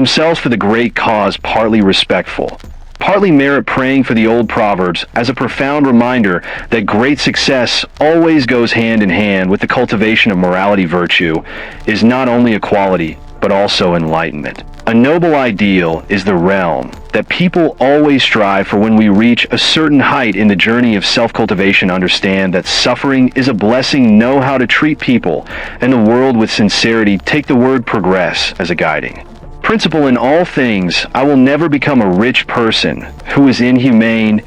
themselves for the great cause, partly respectful. Partly merit praying for the old proverbs as a profound reminder that great success always goes hand in hand with the cultivation of morality. Virtue is not only a quality, but also enlightenment. A noble ideal is the realm that people always strive for. When we reach a certain height in the journey of self-cultivation, understand that suffering is a blessing, know how to treat people and the world with sincerity, take the word progress as a guiding principle in all things. I will never become a rich person who is inhumane,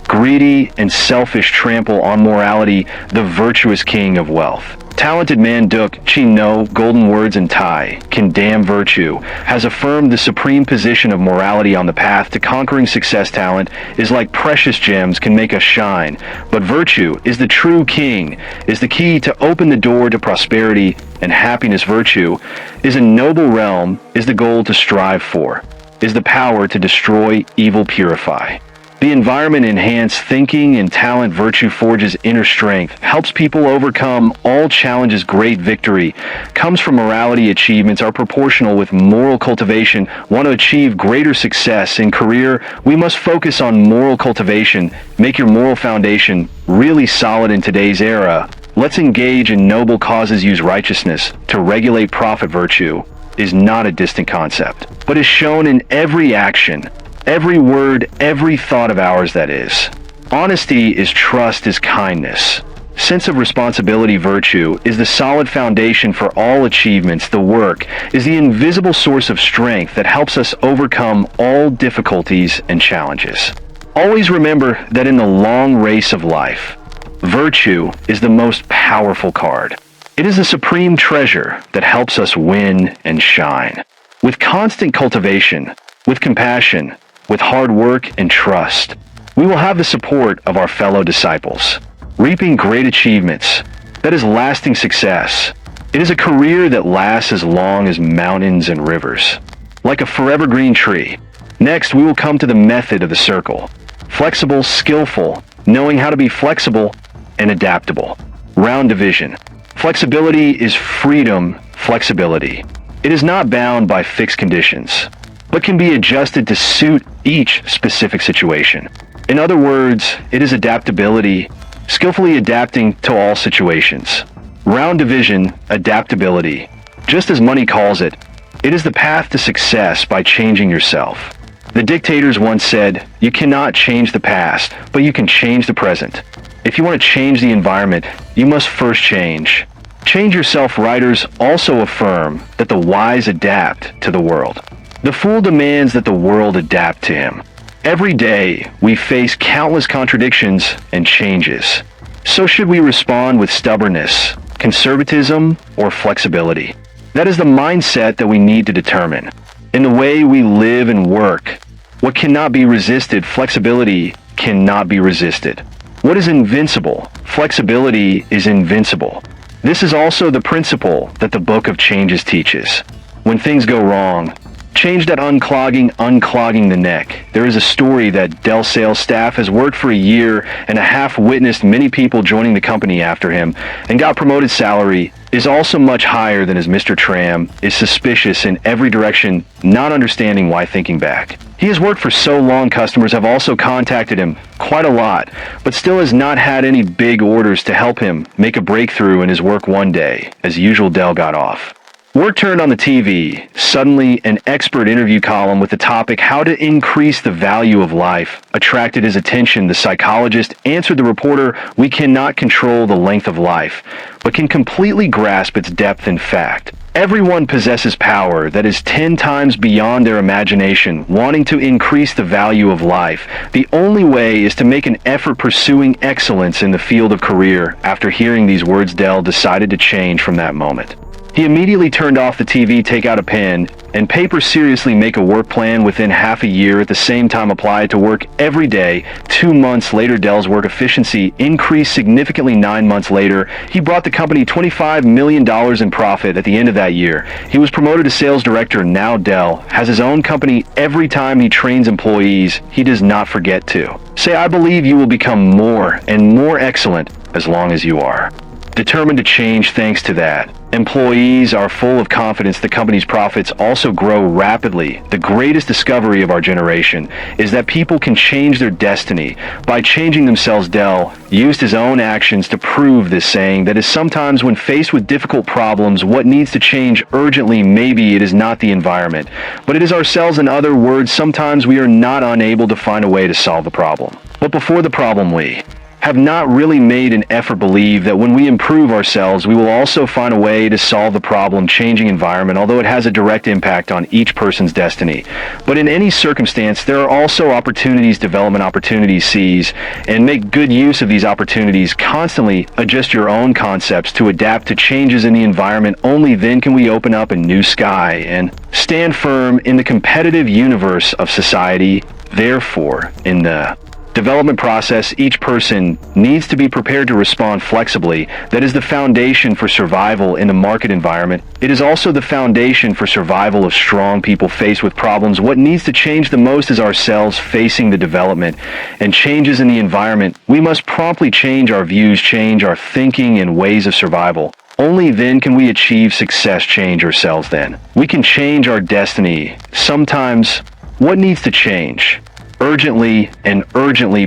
greedy, and selfish. Trample on morality, the virtuous king of wealth. Talented man Duk Chi No, golden words in Thai, condemn virtue, has affirmed the supreme position of morality on the path to conquering success. Talent is like precious gems, can make us shine, but virtue is the true king, is the key to open the door to prosperity and happiness. Virtue is a noble realm, is the goal to strive for, is the power to destroy evil, purify. The environment enhance thinking and talent. Virtue forges inner strength, helps people overcome all challenges. Great victory comes from morality. Achievements are proportional with moral cultivation. Want to achieve greater success in career? We must focus on moral cultivation. Make your moral foundation really solid in today's era. Let's engage in noble causes. Use righteousness to regulate profit. Virtue is not a distant concept, but is shown in every action, every word, every thought of ours. That is, honesty is trust, is kindness. Sense of responsibility. Virtue is the solid foundation for all achievements. The work is the invisible source of strength that helps us overcome all difficulties and challenges. Always remember that in the long race of life, virtue is the most powerful card. It is the supreme treasure that helps us win and shine. With constant cultivation, with compassion, with hard work and trust, we will have the support of our fellow disciples, reaping great achievements. That is lasting success. It is a career that lasts as long as mountains and rivers, like a forever green tree. Next, we will come to the method of the circle. Flexible, skillful, knowing how to be flexible and adaptable. Round division. Flexibility is freedom, flexibility. It is not bound by fixed conditions, but can be adjusted to suit each specific situation. In other words, it is adaptability, skillfully adapting to all situations. Round division, adaptability. Just as money calls it, it is the path to success by changing yourself. The dictators once said, you cannot change the past, but you can change the present. If you want to change the environment, you must first change. Change yourself. Writers also affirm that the wise adapt to the world. The fool demands that the world adapt to him. Every day, we face countless contradictions and changes. So should we respond with stubbornness, conservatism, or flexibility? That is the mindset that we need to determine. In the way we live and work, what cannot be resisted, flexibility cannot be resisted. What is invincible, flexibility is invincible. This is also the principle that the Book of Changes teaches. When things go wrong, change that unclogging the neck. There is a story that Dell sales staff has worked for a year and a half, witnessed many people joining the company after him, and got promoted. Salary is also much higher than his. Mr. Tram is suspicious in every direction, not understanding why. Thinking back, he has worked for so long, customers have also contacted him quite a lot, but still has not had any big orders to help him make a breakthrough in his work. One day, as usual, Dell got off work, turned on the TV. Suddenly, an expert interview column with the topic "How to Increase the Value of Life" attracted his attention. The psychologist answered the reporter, "We cannot control the length of life, but can completely grasp its depth. In fact, everyone possesses power that is 10 times beyond their imagination. Wanting to increase the value of life, the only way is to make an effort pursuing excellence in the field of career." After hearing these words, Dell decided to change from that moment. He immediately turned off the TV, take out a pen and paper, seriously make a work plan within half a year. At the same time, apply it to work every day. 2 months later, Dell's work efficiency increased significantly. 9 months later, he brought the company $25 million in profit. At the end of that year, he was promoted to sales director. Now Dell has his own company. Every time he trains employees, he does not forget to say, "I believe you will become more and more excellent as long as you are." determined to change thanks to that. Employees are full of confidence the company's profits also grow rapidly. The greatest discovery of our generation is that people can change their destiny by changing themselves. Dell used his own actions to prove this, saying that is sometimes when faced with difficult problems, what needs to change urgently, maybe it is not the environment, but it is ourselves. In other words, sometimes we are not unable to find a way to solve the problem. But before the problem, we have not really made an effort believe that when we improve ourselves, we will also find a way to solve the problem changing environment, although it has a direct impact on each person's destiny. But in any circumstance, there are also opportunities, development opportunities seize, and make good use of these opportunities. Constantly adjust your own concepts to adapt to changes in the environment. Only then can we open up a new sky and stand firm in the competitive universe of society. Therefore, in the development process, each person needs to be prepared to respond flexibly. That is the foundation for survival in the market environment. It is also the foundation for survival of strong people faced with problems. What needs to change the most is ourselves facing the development and changes in the environment. We must promptly change our views, change our thinking and ways of survival. Only then can we achieve success. Change ourselves then. We can change our destiny. Sometimes, what needs to change? Urgently,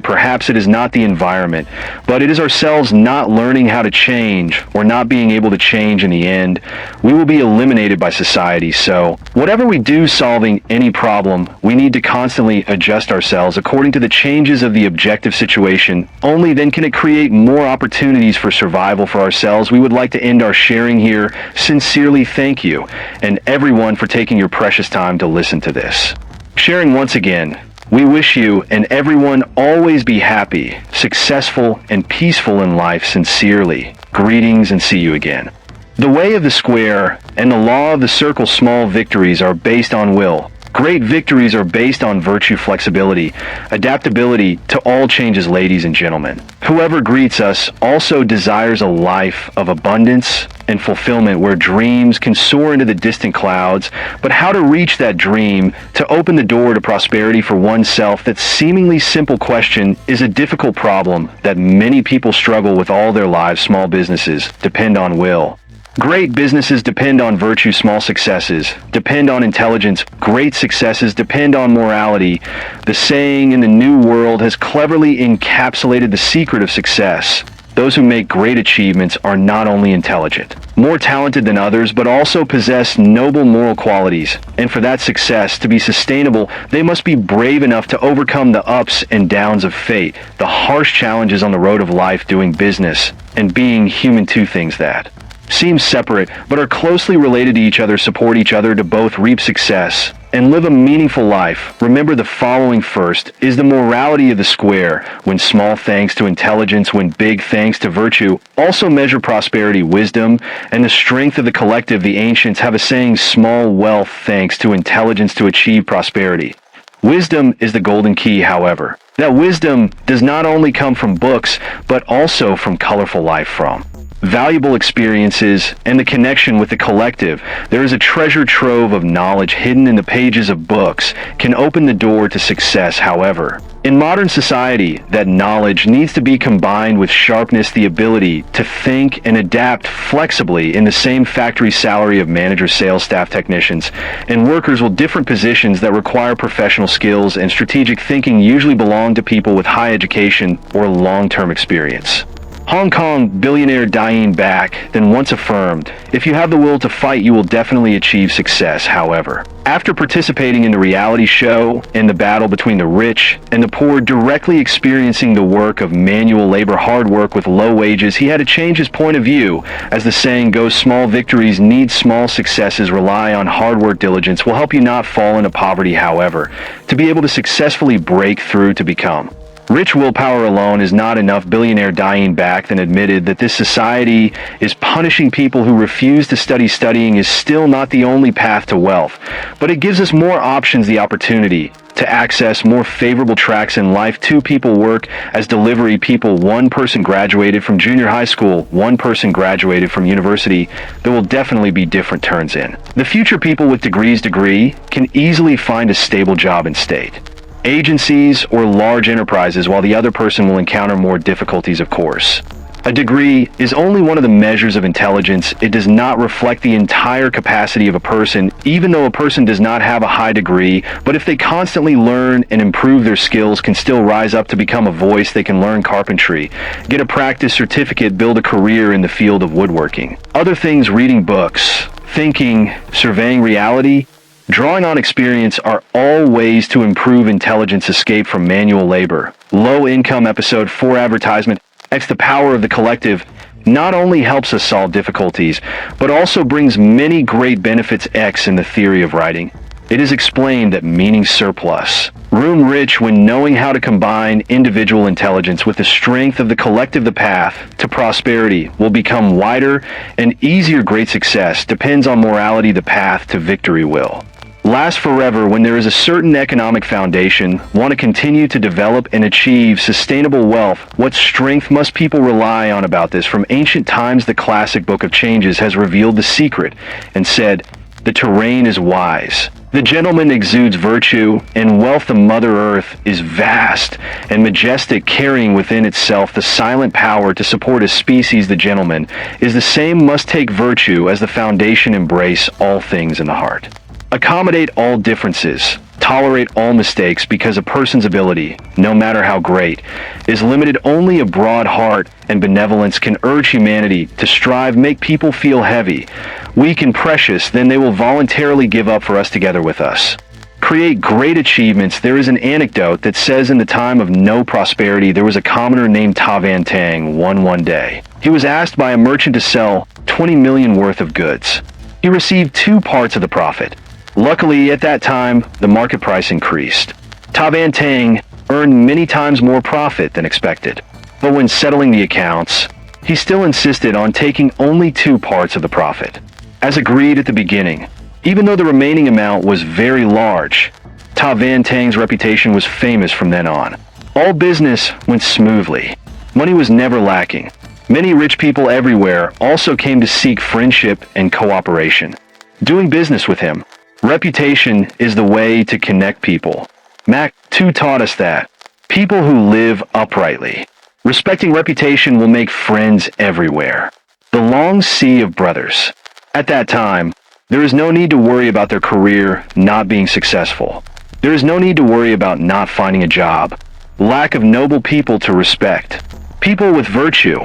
perhaps it is not the environment, but it is ourselves not learning how to change or not being able to change. In the end, we will be eliminated by society. So, whatever we do solving any problem, we need to constantly adjust ourselves according to the changes of the objective situation. Only then can it create more opportunities for survival for ourselves. We would like to end our sharing here. Sincerely thank you and everyone for taking your precious time to listen to this sharing once again. We wish you and everyone always be happy, successful, and peaceful in life. Sincerely, greetings and see you again. The way of the square and the law of the circle. Small victories are based on will. Great victories are based on virtue, flexibility, adaptability to all changes. Ladies and gentlemen, whoever greets us also desires a life of abundance and fulfillment where dreams can soar into the distant clouds. But how to reach that dream, to open the door to prosperity for oneself? That seemingly simple question is a difficult problem that many people struggle with all their lives. Small businesses depend on will. Great businesses depend on virtue. Small successes depend on intelligence. Great successes depend on morality. The saying in the New World has cleverly encapsulated the secret of success. Those who make great achievements are not only intelligent, more talented than others, but also possess noble moral qualities. And for that success to be sustainable, they must be brave enough to overcome the ups and downs of fate, the harsh challenges on the road of life, doing business and being human. Two things that seem separate but are closely related to each other, support each other to both reap success and live a meaningful life. Remember the following. First is the morality of the square. When small thanks to intelligence, when big thanks to virtue. Also measure prosperity, wisdom, and the strength of the collective. The ancients have a saying, small wealth thanks to intelligence to achieve prosperity. Wisdom is the golden key, however. That wisdom does not only come from books, but also from colorful life, from valuable experiences and the connection with the collective. There is a treasure trove of knowledge hidden in the pages of books, can open the door to success. However, in modern society, that knowledge needs to be combined with sharpness, the ability to think and adapt flexibly. In the same factory salary of managers, sales staff, technicians, and workers with different positions that require professional skills and strategic thinking usually belong to people with high education or long-term experience. Hong Kong billionaire Diane Back then once affirmed, if you have the will to fight, you will definitely achieve success. However, after participating in the reality show and the battle between the rich and the poor, directly experiencing the work of manual labor, hard work with low wages, he had to change his point of view. As the saying goes, small victories need small successes. Rely on hard work. Diligence will help you not fall into poverty. However, to be able to successfully break through to become rich, willpower alone is not enough. Billionaire Diane Back then admitted that this society is punishing people who refuse to study. Studying is still not the only path to wealth, but it gives us more options, the opportunity to access more favorable tracks in life. Two people work as delivery people. One person graduated from junior high school, one person graduated from university. There will definitely be different turns in the future. People with degrees can easily find a stable job in state agencies or large enterprises, while the other person will encounter more difficulties. Of course, A degree is only one of the measures of intelligence. It does not reflect the entire capacity of a person, even though a person does not have a high degree, but if they constantly learn and improve their skills, can still rise up to become a voice. They can learn carpentry, get a practice certificate, build a career in the field of woodworking. Other things, reading books, thinking, surveying reality, drawing on experience are all ways to improve intelligence. Escape from manual labor. Low income. Episode 4 advertisement. X, the power of the collective, not only helps us solve difficulties, but also brings many great benefits. X, in the theory of writing, it is explained that meaning surplus. Room rich when knowing how to combine individual intelligence with the strength of the collective. The path to prosperity will become wider and easier. Great success depends on morality. The path to victory will last forever when there is a certain economic foundation. Want to continue to develop and achieve sustainable wealth? What strength must people rely on? About this, from ancient times, the classic Book of Changes has revealed the secret and said, the terrain is wise. The gentleman exudes virtue and wealth. The Mother Earth is vast and majestic, carrying within itself the silent power to support a species. The gentleman is the same, must take virtue as the foundation, embrace all things in the heart. Accommodate all differences, tolerate all mistakes, because a person's ability, no matter how great, is limited. Only a broad heart and benevolence can urge humanity to strive, make people feel heavy, weak and precious, then they will voluntarily give up for us, together with us. Create great achievements. There is an anecdote that says in the time of no prosperity, there was a commoner named Ta Van Tang. One day, he was asked by a merchant to sell 20 million worth of goods. He received 2 parts of the profit. Luckily, at that time, the market price increased. Ta Van Tang earned many times more profit than expected. But when settling the accounts, he still insisted on taking only 2 parts of the profit, as agreed at the beginning. Even though the remaining amount was very large, Ta Van Tang's reputation was famous from then on. All business went smoothly. Money was never lacking. Many rich people everywhere also came to seek friendship and cooperation, doing business with him. Reputation is the way to connect people. Mac 2 taught us that people who live uprightly, respecting reputation, will make friends everywhere. The long sea of brothers. At that time, there is no need to worry about their career not being successful. There is no need to worry about not finding a job. Lack of noble people to respect. People with virtue,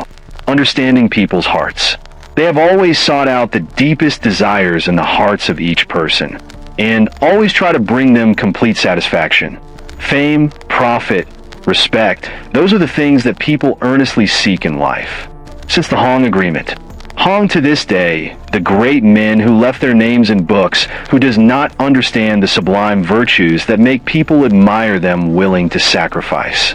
understanding people's hearts. They have always sought out the deepest desires in the hearts of each person, and always try to bring them complete satisfaction. Fame, profit, respect, those are the things that people earnestly seek in life. Since the Hong Agreement, Hong to this day, the great men who left their names in books, who does not understand the sublime virtues that make people admire them, willing to sacrifice.